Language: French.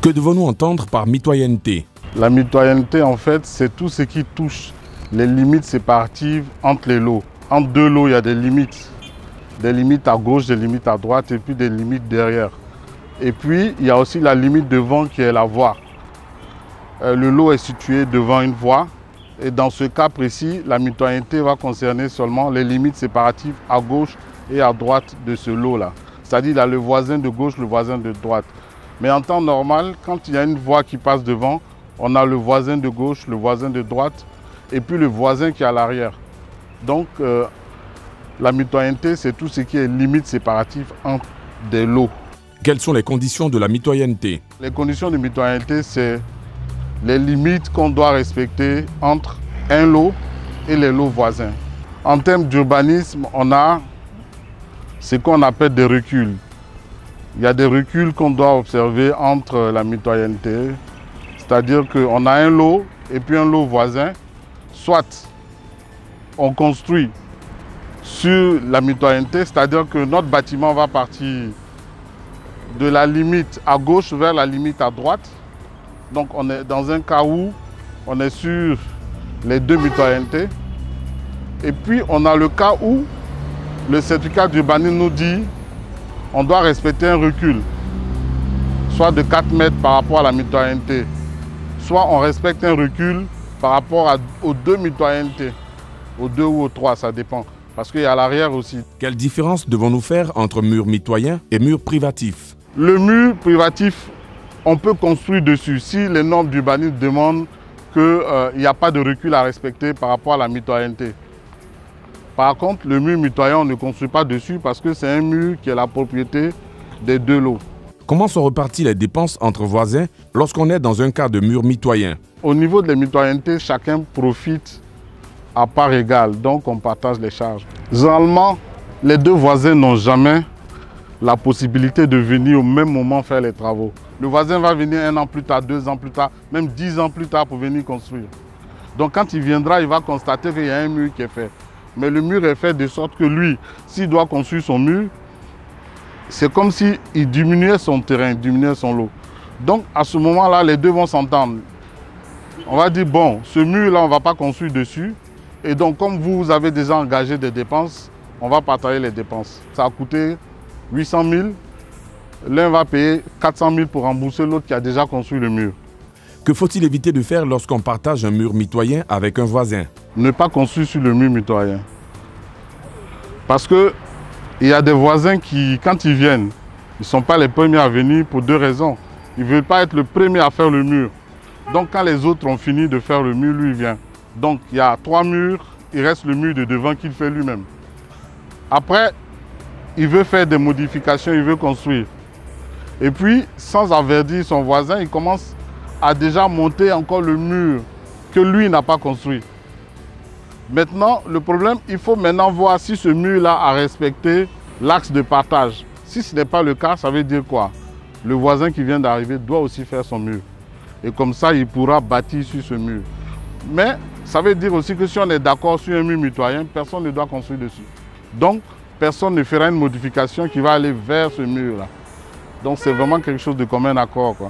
Que devons-nous entendre par mitoyenneté? La mitoyenneté, en fait, c'est tout ce qui touche les limites séparatives entre les lots. Entre deux lots, il y a des limites. Des limites à gauche, des limites à droite et puis des limites derrière. Et puis, il y a aussi la limite devant qui est la voie. Le lot est situé devant une voie. Et dans ce cas précis, la mitoyenneté va concerner seulement les limites séparatives à gauche et à droite de ce lot-là. C'est-à-dire qu'il y a le voisin de gauche, le voisin de droite. Mais en temps normal, quand il y a une voie qui passe devant, on a le voisin de gauche, le voisin de droite et puis le voisin qui est à l'arrière. Donc, la mitoyenneté, c'est tout ce qui est limite séparative entre des lots. Quelles sont les conditions de la mitoyenneté? Les conditions de mitoyenneté, c'est les limites qu'on doit respecter entre un lot et les lots voisins. En termes d'urbanisme, on a ce qu'on appelle des reculs. Il y a des reculs qu'on doit observer entre la mitoyenneté. C'est-à-dire qu'on a un lot et puis un lot voisin. Soit on construit sur la mitoyenneté, c'est-à-dire que notre bâtiment va partir de la limite à gauche vers la limite à droite. Donc on est dans un cas où on est sur les deux mitoyennetés. Et puis on a le cas où le certificat d'urbanisme nous dit qu'on doit respecter un recul, soit de 4 mètres par rapport à la mitoyenneté, soit on respecte un recul par rapport aux deux mitoyennetés, aux deux ou aux trois, ça dépend. Parce qu'il y a à l'arrière aussi. Quelle différence devons-nous faire entre mur mitoyen et mur privatif? Le mur privatif, on peut construire dessus si les normes d'urbanisme demandent qu'il n'y a pas de recul à respecter par rapport à la mitoyenneté. Par contre, le mur mitoyen, on ne construit pas dessus parce que c'est un mur qui est la propriété des deux lots. Comment sont reparties les dépenses entre voisins lorsqu'on est dans un cas de mur mitoyen? Au niveau de la mitoyenneté, chacun profite à part égale, donc on partage les charges. Généralement, les deux voisins n'ont jamais la possibilité de venir au même moment faire les travaux. Le voisin va venir 1 an plus tard, 2 ans plus tard, même 10 ans plus tard pour venir construire. Donc quand il viendra, il va constater qu'il y a un mur qui est fait. Mais le mur est fait de sorte que lui, s'il doit construire son mur, c'est comme s'il diminuait son terrain, diminuait son lot. Donc à ce moment-là, les deux vont s'entendre. On va dire, bon, ce mur-là, on ne va pas construire dessus. Et donc comme vous avez déjà engagé des dépenses, on va partager les dépenses. Ça a coûté 800 000. L'un va payer 400 000 pour rembourser l'autre qui a déjà construit le mur. Que faut-il éviter de faire lorsqu'on partage un mur mitoyen avec un voisin? Ne pas construire sur le mur mitoyen. Parce qu'il y a des voisins qui, quand ils viennent, ils ne sont pas les premiers à venir pour 2 raisons. Ils ne veulent pas être le premier à faire le mur. Donc quand les autres ont fini de faire le mur, lui il vient. Donc il y a 3 murs, il reste le mur de devant qu'il fait lui-même. Après, il veut faire des modifications, il veut construire. Et puis, sans avertir son voisin, il commence à déjà monter encore le mur que lui n'a pas construit. Maintenant, le problème, il faut maintenant voir si ce mur-là a respecté l'axe de partage. Si ce n'est pas le cas, ça veut dire quoi? Le voisin qui vient d'arriver doit aussi faire son mur. Et comme ça, il pourra bâtir sur ce mur. Mais ça veut dire aussi que si on est d'accord sur un mur mitoyen, personne ne doit construire dessus. Donc, personne ne fera une modification qui va aller vers ce mur-là. Donc, c'est vraiment quelque chose de commun accord, quoi.